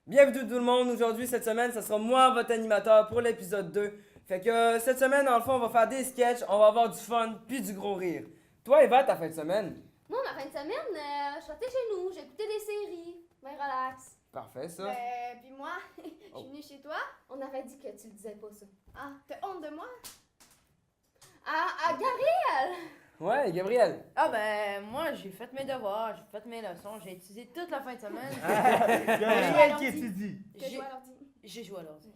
Bienvenue tout le monde, aujourd'hui, cette semaine, ça sera moi, votre animateur pour l'épisode 2. Fait que cette semaine, dans le fond, on va faire des sketchs, on va avoir du fun, puis du gros rire. Toi, Eva, ta fin de semaine? Moi, ma fin de semaine, je sortais chez nous, j'ai écouté des séries, ben relax. Parfait, ça. Puis moi, je Oh. suis venue chez toi. On avait dit que tu le disais pas ça. Ah, t'as honte de moi? Ah, Gabriel! Ouais, Gabriel. Ah ben, moi, j'ai fait mes devoirs, j'ai fait mes leçons, j'ai étudié toute la fin de semaine. Gabriel qui étudie. T'as J'ai joué à l'ordi. j'ai joué à l'ordi.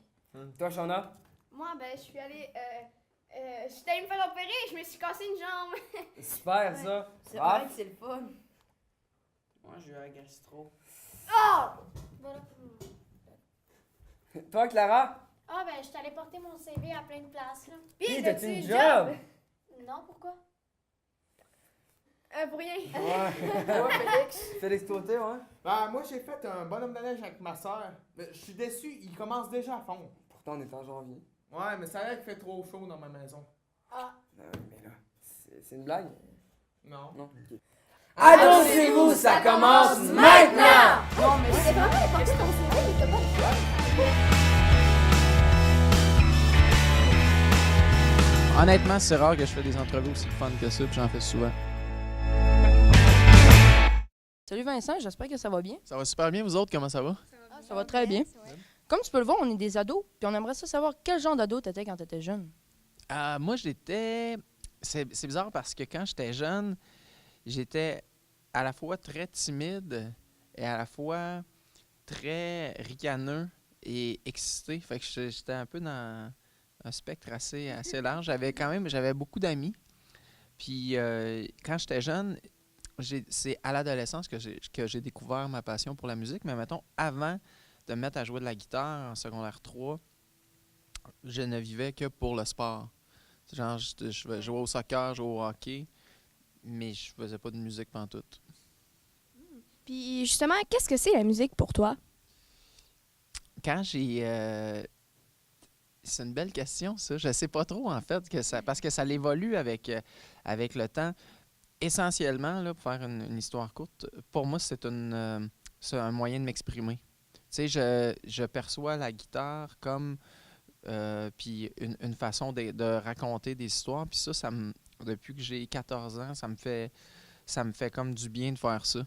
Toi, Shauna? Moi, je suis allée. J'étais allée me faire opérer, je me suis cassé une jambe. Super, ça. C'est Ah. vrai que c'est le fun. Moi, j'ai eu un gastro. Oh! Voilà. Toi, Clara? Ah, je suis allée porter mon CV à plein de places, là. Puis, t'as-tu t'as-tu une un job? Non, pourquoi? Pour rien. Ouais. Toi, Félix? Félix Côté, ouais. Moi, j'ai fait un bonhomme de neige avec ma soeur. Je suis déçu, il commence déjà à fondre. Pourtant, on est en janvier. Ouais, mais ça a l'air qu'il fait trop chaud dans ma maison. Ah, Mais là, c'est une blague? Non. Non? Ok. Annoncez-vous, ça commence maintenant! Non, mais C'est vraiment allé porter ton CV, t'as pas de fun. Honnêtement, c'est rare que je fais des entrevues aussi fun que ça, puis j'en fais souvent. Salut Vincent, j'espère que ça va bien. Ça va super bien, vous autres, comment ça va? Ça va très bien. Comme tu peux le voir, on est des ados, puis on aimerait ça savoir quel genre d'ado t'étais quand t'étais jeune. Moi, j'étais... C'est bizarre parce que quand j'étais jeune, j'étais à la fois très timide et à la fois très ricaneux et excité. Fait que j'étais un peu dans un spectre assez large. J'avais beaucoup d'amis. Puis quand j'étais jeune, c'est à l'adolescence que j'ai découvert ma passion pour la musique. Mais mettons, avant de me mettre à jouer de la guitare en secondaire 3, je ne vivais que pour le sport. Genre, je jouais au soccer, je jouais au hockey, mais je faisais pas de musique pantoute. Puis justement, qu'est-ce que c'est la musique pour toi? Quand j'ai... c'est une belle question, ça. Je sais pas trop, en fait, parce que ça l'évolue avec le temps. Essentiellement, là, pour faire une histoire courte, pour moi, c'est un moyen de m'exprimer. Tu sais, je perçois la guitare comme puis une façon de raconter des histoires. Puis depuis que j'ai 14 ans, ça me fait comme du bien de faire ça.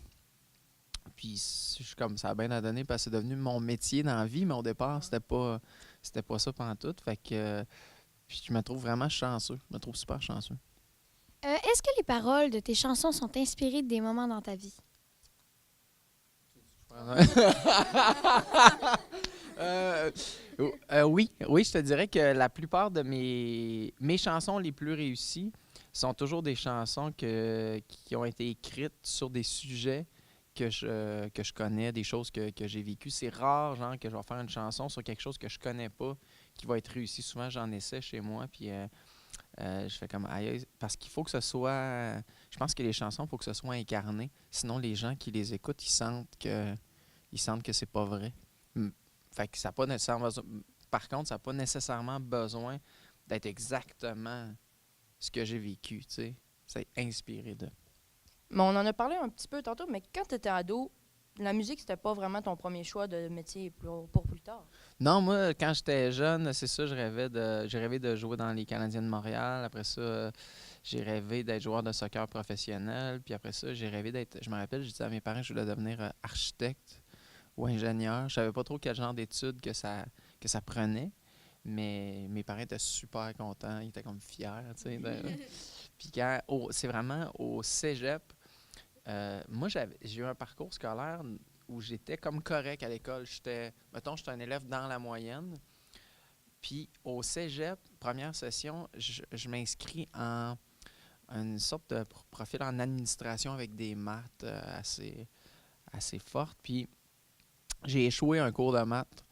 Puis ça a bien à donner parce que c'est devenu mon métier dans la vie, mais au départ, c'était pas ça pantoute. Fait que puis je me trouve vraiment chanceux. Je me trouve super chanceux. Est-ce que les paroles de tes chansons sont inspirées des moments dans ta vie? Oui, je te dirais que la plupart de mes chansons les plus réussies sont toujours des chansons qui ont été écrites sur des sujets que je connais, des choses que j'ai vécues. C'est rare, genre, que je vais faire une chanson sur quelque chose que je connais pas, qui va être réussi. Souvent, j'en essaie chez moi, puis je fais comme aïe, parce qu'il faut que ce soit... Je pense que les chansons, il faut que ce soit incarné. Sinon, les gens qui les écoutent, ils sentent que c'est pas vrai. Fait que ça a pas nécessairement par contre, ça n'a pas nécessairement besoin d'être exactement ce que j'ai vécu, tu sais. C'est inspiré de. Mais on en a parlé un petit peu tantôt, mais quand t'étais ado, la musique, c'était pas vraiment ton premier choix de métier pour plus tard. Non, moi, quand j'étais jeune, c'est ça, j'ai rêvé de jouer dans les Canadiens de Montréal. Après ça, j'ai rêvé d'être joueur de soccer professionnel. Puis après ça, j'ai rêvé d'être... Je me rappelle, j'ai dit à mes parents que je voulais devenir architecte ou ingénieur. Je savais pas trop quel genre d'études que ça prenait, mais mes parents étaient super contents, ils étaient comme fiers, tu sais. Puis c'est vraiment au cégep, moi j'ai eu un parcours scolaire où j'étais comme correct à l'école. J'étais un élève dans la moyenne. Puis au cégep, première session, je m'inscris en une sorte de profil en administration avec des maths assez fortes. Puis j'ai échoué un cours de maths,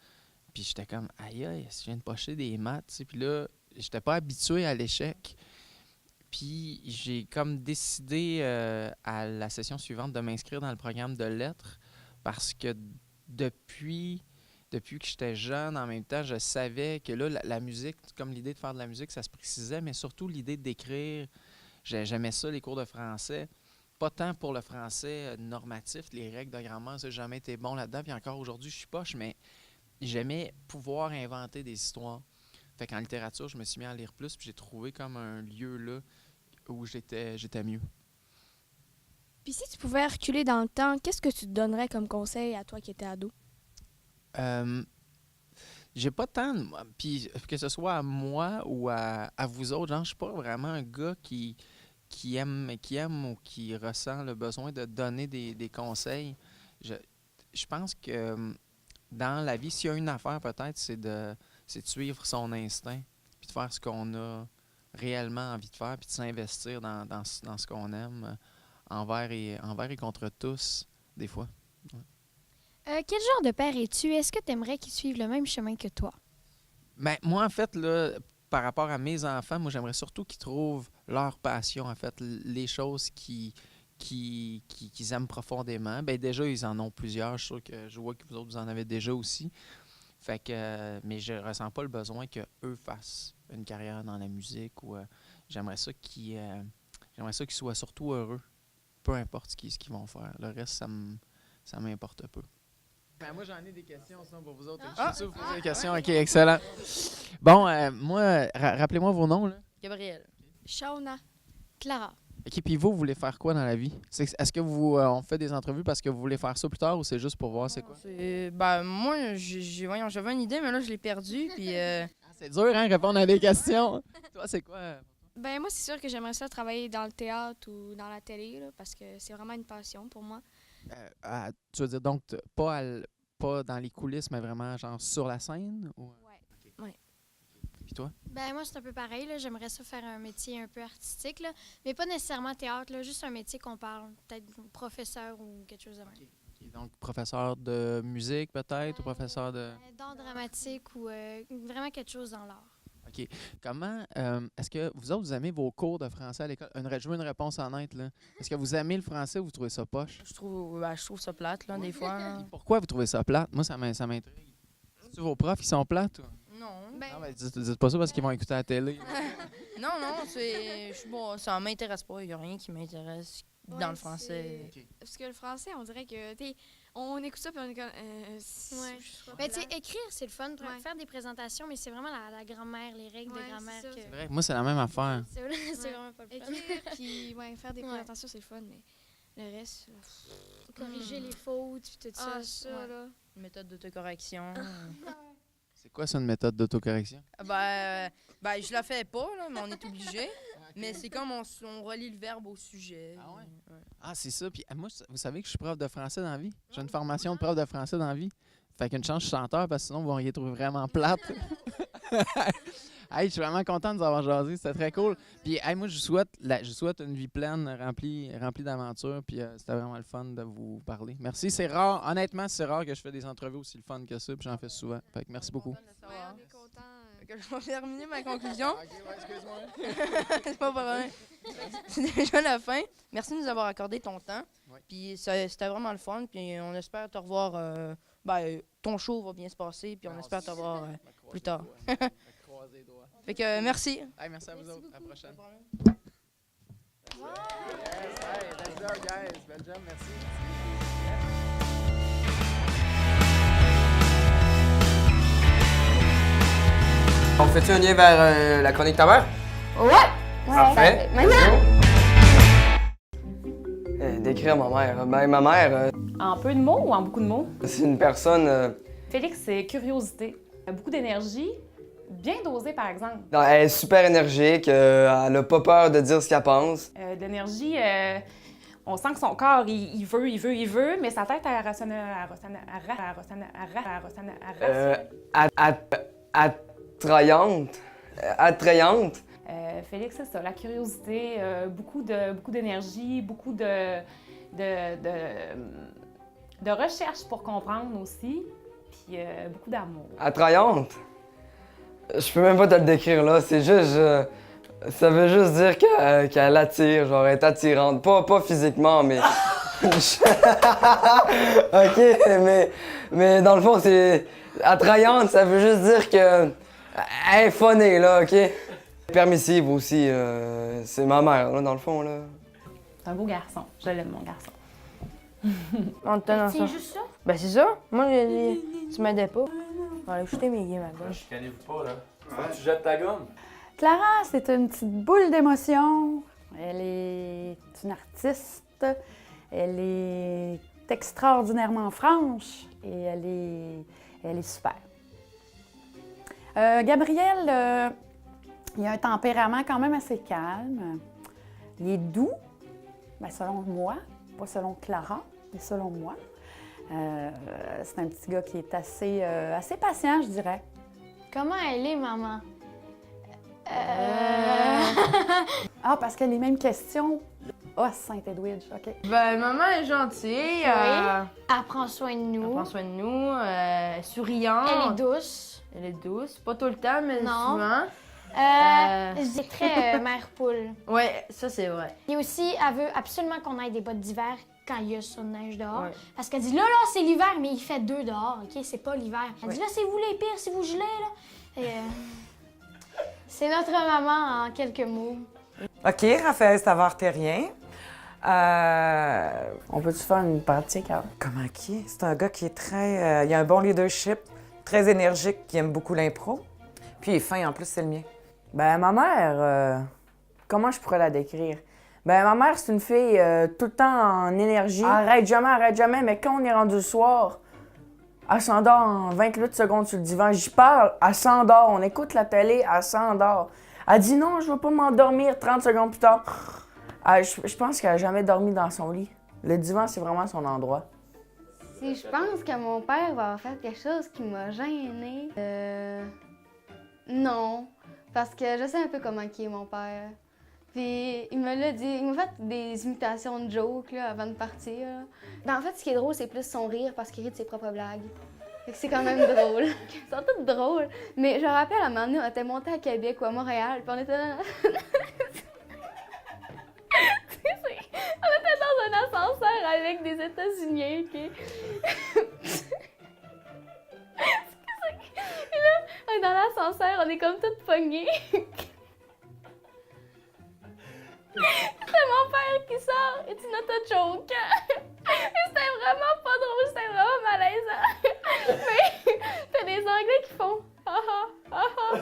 puis j'étais comme, aïe, je viens de pocher des maths, tu sais. Puis là, j'étais pas habitué à l'échec. Puis j'ai comme décidé à la session suivante de m'inscrire dans le programme de lettres parce que depuis que j'étais jeune, en même temps, je savais que là, la musique, comme l'idée de faire de la musique, ça se précisait, mais surtout l'idée d'écrire, j'aimais ça, les cours de français. pas tant pour le français normatif, les règles de grammaire, ça, j'ai jamais été bon là-dedans. Puis encore aujourd'hui, je suis poche, mais j'aimais pouvoir inventer des histoires. Fait qu'en littérature, je me suis mis à lire plus, puis j'ai trouvé comme un lieu là où j'étais mieux. Puis si tu pouvais reculer dans le temps, qu'est-ce que tu te donnerais comme conseil à toi qui étais ado? J'ai pas tant puis que ce soit à moi ou à vous autres, genre, je suis pas vraiment un gars qui aime ou qui ressent le besoin de donner des conseils. Je pense que dans la vie, s'il y a une affaire peut-être, c'est de suivre son instinct, puis de faire ce qu'on a réellement envie de faire, puis de s'investir dans ce qu'on aime envers et contre tous, des fois. Quel genre de père es-tu? Est-ce que tu aimerais qu'ils suivent le même chemin que toi? Ben, moi, en fait, là, par rapport à mes enfants, moi, j'aimerais surtout qu'ils trouvent leur passion, en fait, les choses qu'ils aiment profondément. Ben, déjà, ils en ont plusieurs. Je suis sûr que je vois que vous autres, vous en avez déjà aussi. Fait que, mais je ressens pas le besoin qu'eux fassent une carrière dans la musique. Ou j'aimerais ça qu'ils soient surtout heureux, peu importe ce qu'ils vont faire. Le reste, ça m'importe peu. Ben, moi, j'en ai des questions, sinon, pour vous autres. Je suis sûr que vous posez des questions. OK, excellent. Bon, moi, rappelez-moi vos noms, là. Gabriel. Shauna. Clara. OK, puis vous voulez faire quoi dans la vie? Est-ce que on fait des entrevues parce que vous voulez faire ça plus tard ou c'est juste pour voir c'est quoi? Ben, moi, j'avais une idée, mais là, je l'ai perdue, puis... C'est dur, hein, répondre à des questions. Toi, c'est quoi? Ben moi, c'est sûr que j'aimerais ça travailler dans le théâtre ou dans la télé, là, parce que c'est vraiment une passion pour moi. Tu veux dire donc pas dans les coulisses, mais vraiment genre sur la scène? Ou... Ouais. Ouais. Puis toi? Ben moi, c'est un peu pareil. Là. J'aimerais ça faire un métier un peu artistique, là, mais pas nécessairement théâtre, là, juste un métier qu'on parle, peut-être professeur ou quelque chose de même. OK, donc professeur de musique peut-être ou professeur de... D'art dramatique ou vraiment quelque chose dans l'art. OK. Comment, est-ce que vous autres, vous aimez vos cours de français à l'école? Je veux une réponse honnête, là. Est-ce que vous aimez le français ou vous trouvez ça poche? Je trouve ça plate, là, des fois. Là. Pourquoi vous trouvez ça plate? Moi, ça m'intrigue. C'est-tu vos profs qui sont plates? Ou? Non. Non, ben, dites pas ça parce qu'ils vont écouter la télé. Non, bon, ça m'intéresse pas. Il n'y a rien qui m'intéresse dans le français. OK. Parce que le français, on dirait que, on écoute ça puis on est comme... Ben, tu sais, écrire, c'est le fun. Faire des présentations, mais c'est vraiment la grammaire, les règles de grammaire. c'est ça. Que... C'est vrai, moi, c'est la même affaire. C'est vraiment pas le fun. Écrire puis faire des présentations, c'est le fun, mais le reste... Corriger les fautes, puis tout ça. Ah, ça, là. Une méthode d'autocorrection. C'est quoi ça, une méthode d'autocorrection? Ben, je la fais pas, là, mais on est obligé. Mais c'est comme on relie le verbe au sujet. Ah ouais? Ah, c'est ça. Puis moi, vous savez que je suis prof de français dans la vie? J'ai une formation de prof de français dans la vie. Fait qu'une chance, je suis chanteur parce que sinon, vous auriez trouvé vraiment plate. Hey, je suis vraiment content de vous avoir jasé. C'était très cool. Puis hey, moi, je souhaite une vie pleine, remplie d'aventures. Puis c'était vraiment le fun de vous parler. Merci. C'est rare. Honnêtement, c'est rare que je fais des entrevues aussi le fun que ça. Puis j'en fais souvent. Fait que merci beaucoup. Ouais, on est content. Je vais terminer ma conclusion. OK, ouais, excuse-moi. C'est pas vrai. C'est déjà la fin. Merci de nous avoir accordé ton temps. Ouais. Puis c'était vraiment le fun. Puis on espère te revoir. Ton show va bien se passer. Puis on espère te revoir plus tard. Fait que merci. Hey, merci à vous autres. À la prochaine. Wow. Yes, hey, belle job, guys. Belle job, merci. On fait-tu un lien vers la chronique ta mère? Ouais! Parfait. Maintenant! Décrire ma mère. Ben, ma mère, En peu de mots ou en beaucoup de mots? c'est une personne... Félix, c'est curiosité. Beaucoup d'énergie, bien dosée par exemple. non, elle est super énergique, elle a pas peur de dire ce qu'elle pense. D'énergie, on sent que son corps, il veut, mais sa tête, elle Attrayante. Félix, c'est ça, la curiosité, beaucoup d'énergie, beaucoup de recherche pour comprendre aussi, puis beaucoup d'amour. Attrayante? Je peux même pas te le décrire là, c'est juste... ça veut juste dire qu'elle attire, genre elle est attirante. Pas physiquement, mais... OK, mais dans le fond, c'est... Attrayante, ça veut juste dire que... Elle est funnée, là, OK? Permissive aussi, c'est ma mère, là, dans le fond, là. C'est un beau garçon. Je l'aime, mon garçon. On te tenant ça. C'est juste ça? Ben c'est ça. Moi, j'ai dit, tu m'aidais pas. On va aller jeter mes games à gauche. Chicanez-vous pas, là. Tu jettes ta gomme? Clara, c'est une petite boule d'émotion. Elle est une artiste. Elle est extraordinairement franche et elle est super. Gabriel, il a un tempérament quand même assez calme. Il est doux, ben, selon moi, pas selon Clara, mais selon moi. C'est un petit gars qui est assez patient, je dirais. Comment elle est, maman? Ah, parce que les mêmes questions. Ah, Saint-Edwidge, OK. Ben, maman est gentille. Elle prend soin de Elle nous. prend soin de nous. Souriante. Elle est douce. Elle est douce. Pas tout le temps, mais Non. souvent. Je dis très mère poule. Ouais, ça c'est vrai. Et aussi, elle veut absolument qu'on aille des bottes d'hiver quand il y a ça de neige dehors. Ouais. Parce qu'elle dit là, c'est l'hiver, mais il fait 2 dehors, OK? C'est pas l'hiver. Elle dit là, c'est vous les pires si vous gelez, là. Et, c'est notre maman en quelques mots. OK, Raphaël Savard-Terrien. On peut-tu faire une pratique? Hein? Comment qui est? C'est un gars qui est très... il a un bon leadership, très énergique, qui aime beaucoup l'impro. Puis il est fin, en plus, c'est le mien. Ben, ma mère, comment je pourrais la décrire? Ben, ma mère, c'est une fille tout le temps en énergie. Arrête jamais, mais quand on est rendu le soir, elle s'endort en 28 secondes sur le divan. J'y parle, elle s'endort. On écoute la télé, elle s'endort. Elle dit non, je veux pas m'endormir 30 secondes plus tard. Je pense qu'elle a jamais dormi dans son lit. Le divan, c'est vraiment son endroit. Si je pense que mon père va avoir fait quelque chose qui m'a gênée, non. Parce que je sais un peu comment il est, mon père. Puis il me l'a dit, il m'a fait des imitations de jokes là, avant de partir. Là. Ben, en fait, ce qui est drôle, c'est plus son rire parce qu'il rit de ses propres blagues. Fait que c'est quand même drôle. Ils sont toutes drôles. Mais je me rappelle, à un moment donné, on était montés à Québec ou à Montréal, puis on était dans... On était dans un ascenseur avec des États-Unis, OK? Et là, on est dans l'ascenseur, on est comme toutes poignées. C'est mon père qui sort, it's not a joke. Et c'était vraiment pas drôle, c'était vraiment malaisant. Mais t'as des Anglais qui font ah ah ah ah.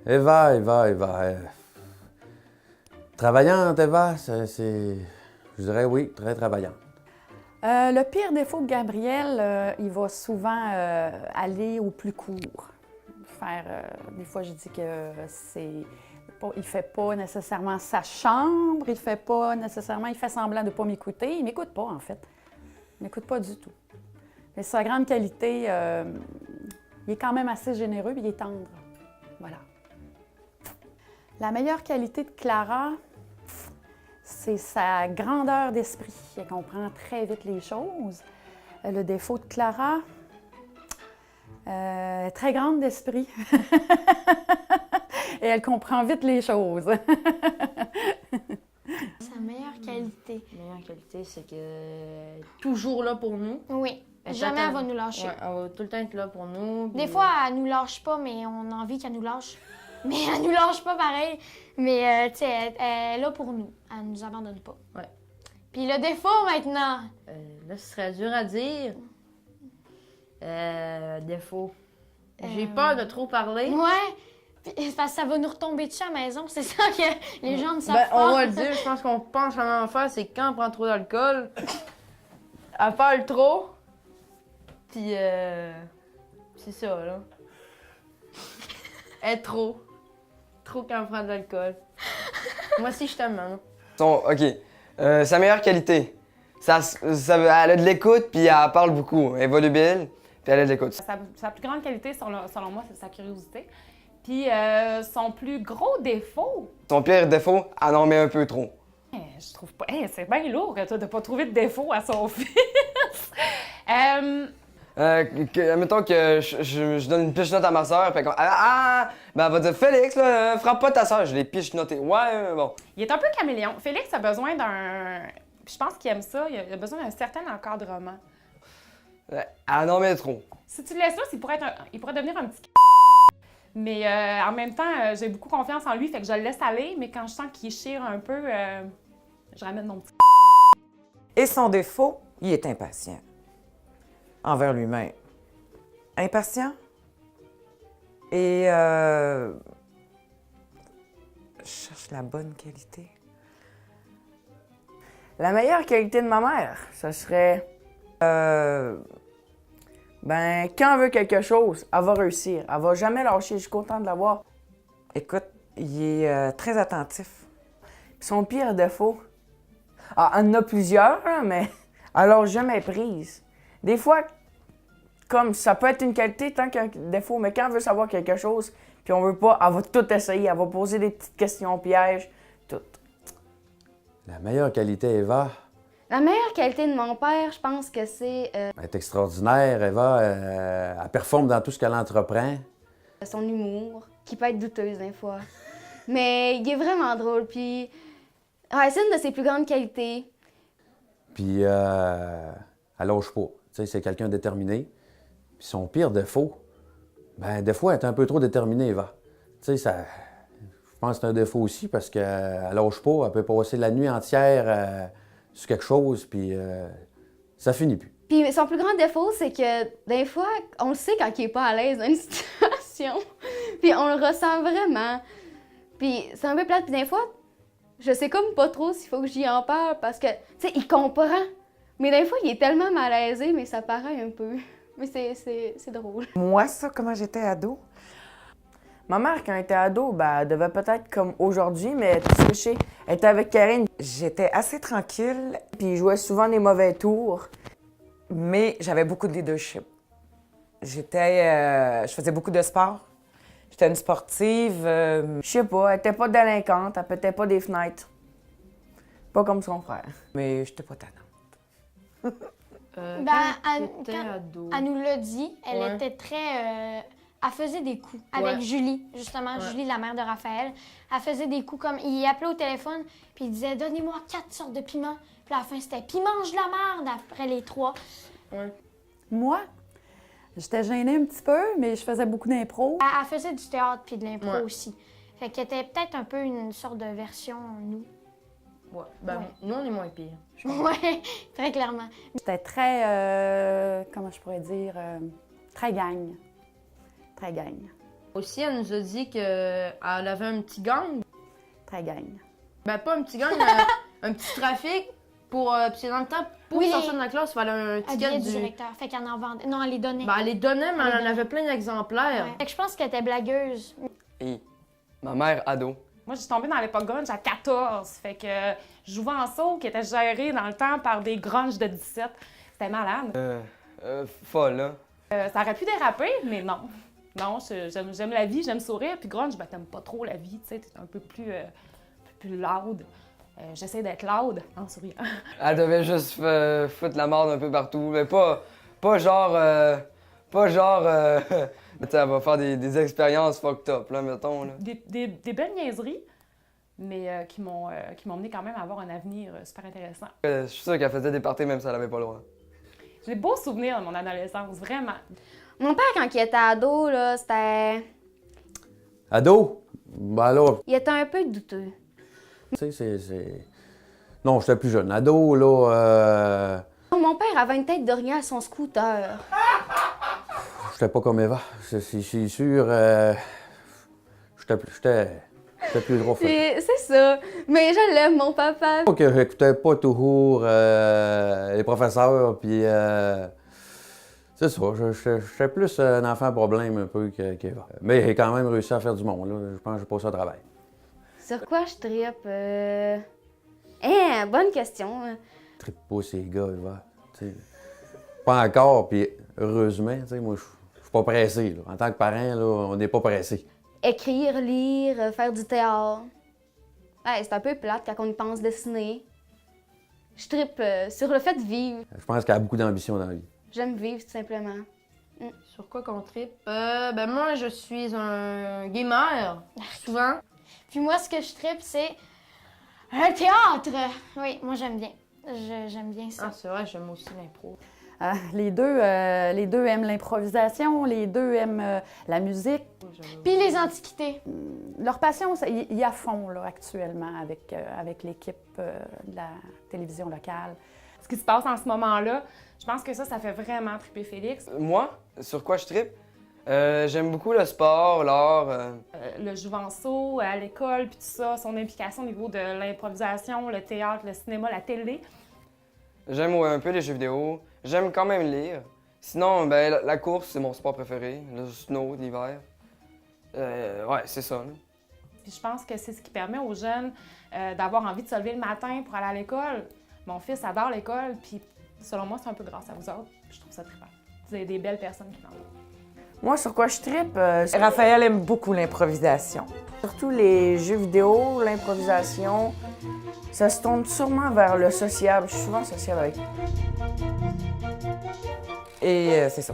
Eva. Travaillante, Eva, je dirais oui, très travaillante. Le pire défaut de Gabriel, il va souvent aller au plus court. Des fois, je dis que il fait pas nécessairement sa chambre, il fait semblant de pas m'écouter. Il m'écoute pas, en fait. Il m'écoute pas du tout. Mais sa grande qualité, il est quand même assez généreux et il est tendre. Voilà. La meilleure qualité de Clara, c'est sa grandeur d'esprit. Elle comprend très vite les choses. Le défaut de Clara, très grande d'esprit. Et elle comprend vite les choses. Sa meilleure qualité. La meilleure qualité, c'est que toujours là pour nous. Oui. Jamais elle va nous lâcher. Ouais, elle va tout le temps être là pour nous. Des fois, elle nous lâche pas, mais on a envie qu'elle nous lâche. Mais elle nous lâche pas pareil. Mais tu sais, elle est là pour nous. Elle nous abandonne pas. Ouais. Puis le défaut maintenant. Là, ce serait dur à dire. Défaut. J'ai peur de trop parler. Ouais. Puis, parce que ça va nous retomber dessus à la maison. C'est ça que les gens ne savent pas. On va le dire, je pense qu'on pense à la même affaire, c'est quand on prend trop d'alcool, elle parle trop. Puis c'est ça, là. Elle est trop. Trop quand on prend de l'alcool. Moi aussi, je t'aime, maman. OK. Sa meilleure qualité. Elle a de l'écoute, puis elle parle beaucoup. Elle est volubile, puis elle a de l'écoute. Sa plus grande qualité, selon moi, c'est sa curiosité. Puis son plus gros défaut... Son pire défaut, elle en met un peu trop. Je trouve pas... c'est bien lourd, toi, de pas trouver de défaut à son fils. Mettons que je donne une piche-note à ma soeur, puis ben elle va dire Félix, là, frappe pas ta soeur, je l'ai piche-notée. Ouais, bon. Il est un peu caméléon. Félix a besoin d'un... Je pense qu'il aime ça, il a besoin d'un certain encadrement. Elle en met trop. Si tu le laisses là, il pourrait devenir un petit... Mais en même temps, j'ai beaucoup confiance en lui, fait que je le laisse aller, mais quand je sens qu'il chire un peu, je ramène mon petit. Et son défaut, il est impatient. Envers lui-même. Impatient. Et je cherche la bonne qualité. La meilleure qualité de ma mère, ce serait... quand elle veut quelque chose, elle va réussir. Elle va jamais lâcher, je suis contente de l'avoir. Écoute, il est très attentif. Son pire défaut, elle en a plusieurs, là, mais elle lâche jamais prise. Des fois, comme ça peut être une qualité tant qu'un défaut, mais quand elle veut savoir quelque chose, puis on veut pas, elle va tout essayer, elle va poser des petites questions pièges, tout. La meilleure qualité, Eva, La meilleure qualité de mon père, je pense que c'est elle est extraordinaire. Eva, elle performe dans tout ce qu'elle entreprend. son humour, qui peut être douteuse des fois. Mais il est vraiment drôle, puis ouais, c'est une de ses plus grandes qualités. Puis, elle lâche pas. Tu sais, c'est quelqu'un de déterminé. Puis son pire défaut, ben des fois, elle est un peu trop déterminée, Eva. Tu sais, ça... Je pense que c'est un défaut aussi parce qu'elle lâche pas. Elle peut passer la nuit entière sur quelque chose, puis ça finit plus. Puis son plus grand défaut, c'est que des fois, on le sait quand il est pas à l'aise dans une situation. Puis on le ressent vraiment. Puis c'est un peu plate. Puis des fois, je sais comme pas trop s'il faut que j'y en parle parce que, tu sais, il comprend. Mais des fois, il est tellement malaisé, mais ça paraît un peu. Mais c'est drôle. Moi, ça, comment j'étais ado? Ma mère, quand elle était ado, ben, elle devait peut-être comme aujourd'hui, mais tu sais, elle était avec Karine. J'étais assez tranquille, Puis je jouais souvent des mauvais tours. mais j'avais beaucoup de leadership. Je faisais beaucoup de sport. J'étais une sportive. Je sais pas, elle était pas délinquante, elle pétait pas des fenêtres. Pas comme son frère. Mais j'étais pas tannante. Elle nous l'a dit, elle était très... elle faisait des coups avec Julie, justement, Julie, la mère de Raphaël. Elle faisait des coups comme... Il appelait au téléphone, puis il disait « Donnez-moi 4 sortes de piments. » Puis à la fin, c'était « Puis mange de la merde » après les 3. Moi, j'étais gênée un petit peu, mais je faisais beaucoup d'impro. Elle faisait du théâtre puis de l'impro aussi. Fait qu'elle était peut-être un peu une sorte de version nous. Nous, on est moins pire. Ouais, très clairement. J'étais très, comment je pourrais dire, très gang. Très gang. Aussi, elle nous a dit qu'elle avait un petit gang. Très gang. Ben, pas un petit gang, mais un petit trafic pour. Puis dans le temps, pour sortir de la classe, il fallait un ticket du directeur. Fait qu'elle en vendait. Non, elle les donnait. Ben, elle les donnait, mais elle en avait plein d'exemplaires. Fait que je pense qu'elle était blagueuse. Et ma mère, ado. Moi, je suis tombée dans l'époque grunge à 14. Fait que je jouais en saut qui était géré dans le temps par des grunges de 17. C'était malade. Folle, là. Ça aurait pu déraper, mais non. Non, j'aime la vie, j'aime sourire. Puis grunge, ben t'aimes pas trop la vie, tu sais, t'es un peu plus loud. J'essaie d'être loud en souriant. Elle devait juste foutre la merde un peu partout, mais pas genre... Tu sais, elle va faire des expériences fucked up, là, mettons, là. Des belles niaiseries, mais qui m'ont mené quand même à avoir un avenir super intéressant. Je suis sûr qu'elle faisait des parties même si elle avait pas le droit. J'ai de beaux souvenirs de mon adolescence, vraiment. Mon père, quand il était ado, là, c'était... Ado? Ben là, Il était un peu douteux. tu sais, c'est... Non, j'étais plus jeune. Ado, là, Mon père avait une tête d'oreiller à son scooter. j'étais pas comme Eva. C'est sûr, j'étais plus gros. C'est ça. Mais je l'aime, mon papa. Pas que j'écoutais pas toujours les professeurs, puis c'est ça, j'étais plus un enfant problème un peu qu'Eva. Mais j'ai quand même réussi à faire du monde, là. Je pense que j'ai passé au travail. Sur quoi je trippe? Bonne question. Je trippe pas ces gars, Eva. T'sais, pas encore, puis heureusement, moi, je suis pas pressé. Là. En tant que parent, là, on n'est pas pressé. Écrire, lire, faire du théâtre. Ouais, c'est un peu plate quand on y pense dessiner. Je trippe sur le fait de vivre. Je pense qu'elle a beaucoup d'ambition dans la vie. J'aime vivre, tout simplement. Sur quoi qu'on trippe? Ben moi, je suis un gamer, souvent. Puis moi, ce que je trippe, c'est un théâtre. Oui, moi, j'aime bien. J'aime bien ça. Ah, c'est vrai, j'aime aussi l'impro. Les deux aiment l'improvisation, les deux aiment la musique. Puis les antiquités. Leur passion, ils y à fond là, actuellement avec l'équipe de la télévision locale. Ce qui se passe en ce moment-là, je pense que ça fait vraiment triper Félix. Moi, sur quoi je tripe? J'aime beaucoup le sport, l'art. Le jouvenceau à l'école, puis tout ça, son implication au niveau de l'improvisation, le théâtre, le cinéma, la télé. J'aime un peu les jeux vidéo. J'aime quand même lire. Sinon, ben, la course, c'est mon sport préféré. Le snow, l'hiver. Ouais, c'est ça. Là. Puis je pense que c'est ce qui permet aux jeunes d'avoir envie de se lever le matin pour aller à l'école. Mon fils adore l'école, puis selon moi, c'est un peu grâce à vous autres. Je trouve ça trippant. Vous avez des belles personnes qui l'ont. Moi, sur quoi je trippe? Raphaël aime beaucoup l'improvisation. Surtout les jeux vidéo, l'improvisation. Ça se tourne sûrement vers le sociable. Je suis souvent sociable avec lui. Et c'est ça.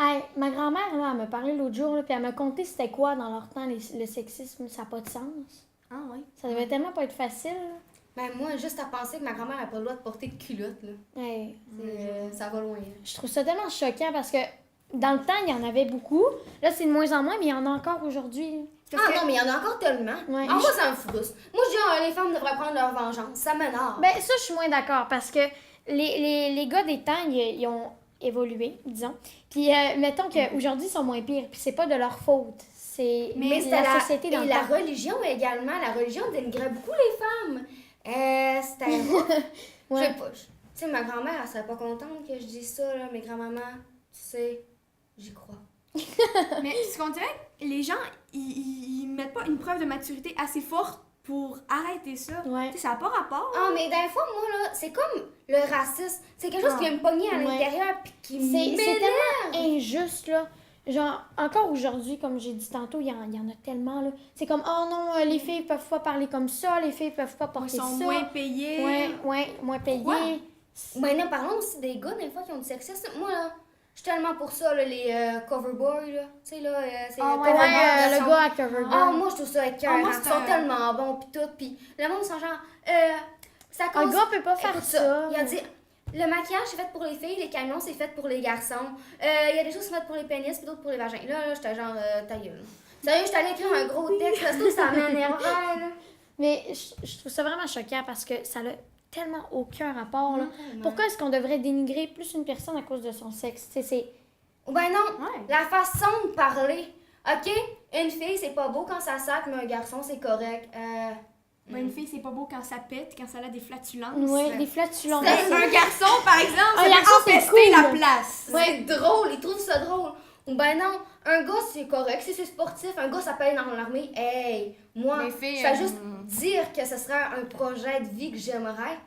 Hey, ma grand-mère, là, elle m'a parlé l'autre jour, là, puis elle m'a conté c'était quoi dans leur temps le sexisme. Ça n'a pas de sens. Ah oui? Ça devait tellement pas être facile. Là. Ben moi, juste à penser que ma grand-mère n'a pas le droit de porter de culotte, là. Hey, ça va loin. Je trouve ça tellement choquant parce que dans le temps, il y en avait beaucoup. Là, c'est de moins en moins, mais il y en a encore aujourd'hui. Non, mais il y en a encore tellement. Ouais. Ah, moi, ça me frustre. Moi, je dis, les femmes devraient prendre leur vengeance. Ça m'énerve. Ben, ça, je suis moins d'accord parce que les gars des temps, ils ont évolué, disons. Puis, mettons qu'aujourd'hui, ils sont moins pires. Puis, c'est pas de leur faute. C'est la société dans et le la temps. religion également. La religion dénigrait beaucoup les femmes. C'était Ouais. Je sais pas. Tu sais, ma grand-mère, elle serait pas contente que je dise ça, là. Mais grand-maman, tu sais, j'y crois. Mais ce qu'on dirait, les gens, ils mettent pas une preuve de maturité assez forte pour arrêter ça. Ouais. Tu sais, ça n'a pas rapport. Ah, mais des fois, moi, là, c'est comme le racisme. C'est quelque chose qui va me pogner à l'intérieur puis qui C'est m'énerve. tellement injuste, là. Genre, encore aujourd'hui, comme j'ai dit tantôt, il y en a tellement, là. C'est comme, oh non, les filles peuvent pas parler comme ça, les filles peuvent pas porter ça. Ils sont moins payés. Ouais, moins payés. Quoi? Ben non, parlons aussi des gars, des fois, qui ont du sexisme. Moi, là, je suis tellement pour ça, là, les coverboys, là. Tu sais, là, c'est Ah le ouais, coverboy, là, le sont- gars à Coverboy. Ah, moi, je trouve ça écœurant. moi, Ils c'est sont un- tellement bons, pis tout. Pis le monde sont genre, ça Un cause... gars peut pas faire Écoute ça. Il a dit, le maquillage, c'est fait pour les filles, les camions, c'est fait pour les garçons. Il y a des choses qui sont faites pour les pénis, puis d'autres pour les vagins. Là, j'étais genre, ta gueule. Sérieux, j'étais allée écrire un gros texte, là, surtout, ça m'énervait, là. Mais je trouve ça vraiment choquant parce que ça n'a tellement aucun rapport, là. Pourquoi est-ce qu'on devrait dénigrer plus une personne à cause de son sexe? Tu sais, c'est... Ben non, la façon de parler. OK, une fille, c'est pas beau quand ça sac, mais un garçon, c'est correct. Ben, une fille, c'est pas beau quand ça pète, quand ça a des flatulences. Ouais, des flatulences. Un garçon, par exemple, Un ça garçon, va c'est empester cool. la place. C'est drôle, ils trouvent ça drôle. Ou ben non, un gars, c'est correct, si c'est sportif, un gars, ça peut aller dans l'armée. Hey, moi, Les filles, je fais juste dire que ce serait un projet de vie que j'aimerais.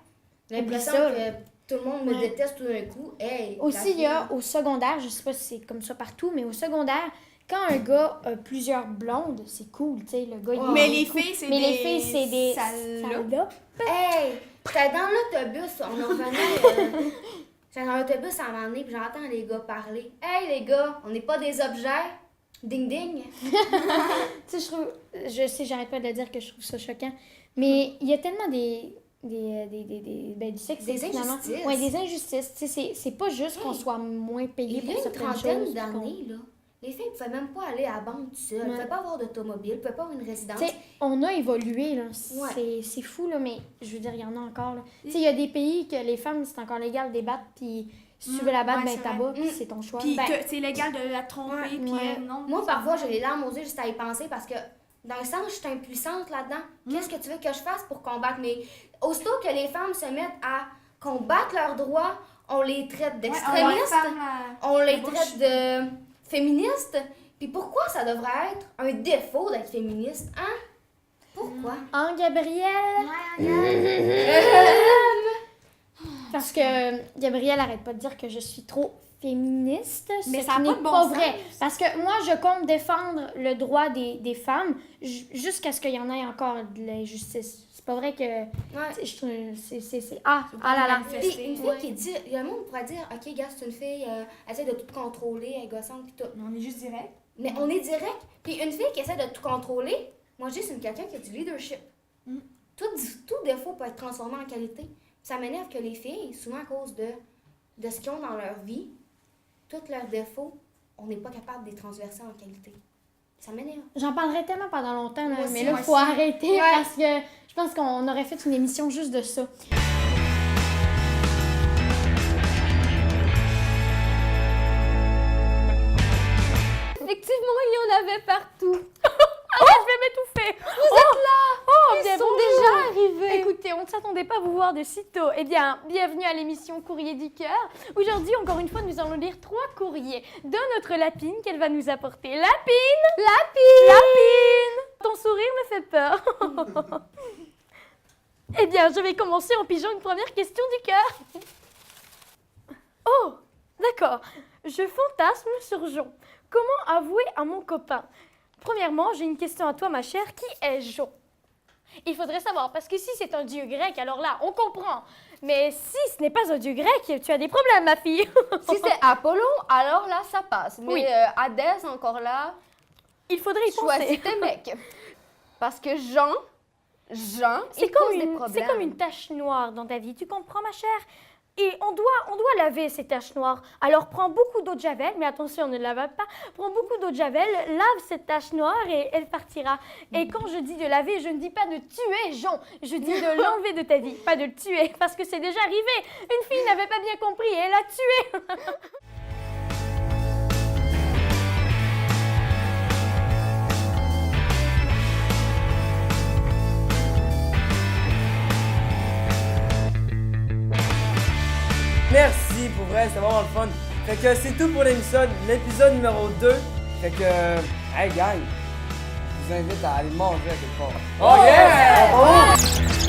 L'impression ça, que tout le monde me déteste tout d'un coup. Hey, Aussi, il y a au secondaire, je sais pas si c'est comme ça partout, mais au secondaire, quand un gars a plusieurs blondes, c'est cool, tu sais, le gars, il Mais est les cool. filles, c'est Mais les des filles, c'est des salopes. Hey, j'étais dans l'autobus, on en revenait. J'étais dans l'autobus à un moment donné, puis j'entends les gars parler. Hey, les gars, on n'est pas des objets. Ding ding. Tu sais, je sais, j'arrête pas de dire que je trouve ça choquant, mais il y a tellement du sexe, Des finalement. injustices. Ouais, des injustices. Tu sais, c'est pas juste qu'on soit moins payé Il y pour a une certaines choses. trentaine d'années, là, les filles ne pouvaient même pas aller à la banque tout seul. Elles ne Ouais. pouvaient pas avoir d'automobile, ne pouvaient pas avoir une résidence. Tu sais, on a évolué, là. Ouais. C'est fou, là, mais je veux dire, il y en a encore, là. Tu sais, il y a des pays que les femmes, c'est encore légal de débattre, puis si tu veux la battre, ouais, ben c'est t'abats, vrai. puis c'est ton choix. Puis Ben, que c'est légal de la tromper, puis ouais. non. Moi, parfois, j'ai les larmes aux yeux juste à y penser parce que, dans le sens, je suis impuissante là-dedans. Qu'est-ce que tu veux que je fasse pour combattre? Mais aussitôt que les femmes se mettent à combattre leurs droits, on les traite d'extrémistes, on les traite de féministes. Puis pourquoi ça devrait être un défaut d'être féministe, hein? Pourquoi? Anne Gabrielle! Parce que Gabrielle arrête pas de dire que je suis trop féministe, Mais ce ça a qui pas n'est de bon pas sens. vrai. Parce que moi, je compte défendre le droit des femmes jusqu'à ce qu'il y en ait encore de l'injustice. C'est pas vrai que. Ouais. Je trouve. C'est. Ah là là. Puis une fille qui dit, le monde pourrait dire, ok, gars, c'est une fille, elle essaie de tout contrôler, elle est gossante pis tout. Mais on est juste direct. Mais on est direct. Puis une fille qui essaie de tout contrôler, moi je dis c'est quelqu'un qui a du leadership. Tout défaut peut être transformé en qualité. Ça m'énerve que les filles, souvent à cause de ce qu'ils ont dans leur vie, tous leurs défauts, on n'est pas capable de les transverser en qualité. Ça m'énerve. J'en parlerai tellement pendant longtemps, là, Moi aussi, mais là, moi il faut aussi. arrêter Ouais. parce que je pense qu'on aurait fait une émission juste de ça. Effectivement, il y en avait partout. Oh, je vais m'étouffer! Vous êtes là! Oh, Ils bien sont bonjour. déjà arrivés. Écoutez, on ne s'attendait pas à vous voir de si tôt. Eh bien, bienvenue à l'émission Courrier du cœur. Aujourd'hui, encore une fois, nous allons lire 3 courriers de notre Lapine qu'elle va nous apporter. Lapine! Lapine! Lapine! Ton sourire me fait peur. Eh bien, je vais commencer en pigeant une première question du cœur. Oh, d'accord. Je fantasme sur Jon. Comment avouer à mon copain? Premièrement, j'ai une question à toi, ma chère. Qui est Jon? Il faudrait savoir, parce que si c'est un dieu grec, alors là, on comprend. Mais si ce n'est pas un dieu grec, tu as des problèmes, ma fille. Si c'est Apollon, alors là, ça passe. Mais Oui. Hadès, encore là, il faudrait y penser. choisis tes mecs. Parce que Jean, c'est il comme cause des une, problèmes. c'est comme une tache noire dans ta vie, tu comprends, ma chère? Et on doit laver ces taches noires. Alors prends beaucoup d'eau de javel, mais attention, ne la lave pas. Prends beaucoup d'eau de javel, lave cette tache noire et elle partira. Et quand je dis de laver, je ne dis pas de tuer Jean, je dis de l'enlever de ta vie, pas de le tuer, parce que c'est déjà arrivé. Une fille n'avait pas bien compris et elle l'a tué. Merci pour vrai, c'était vraiment le fun. Fait que c'est tout pour l'épisode numéro 2. Fait que, hey gang, je vous invite à aller manger à quelque part. Oh yeah!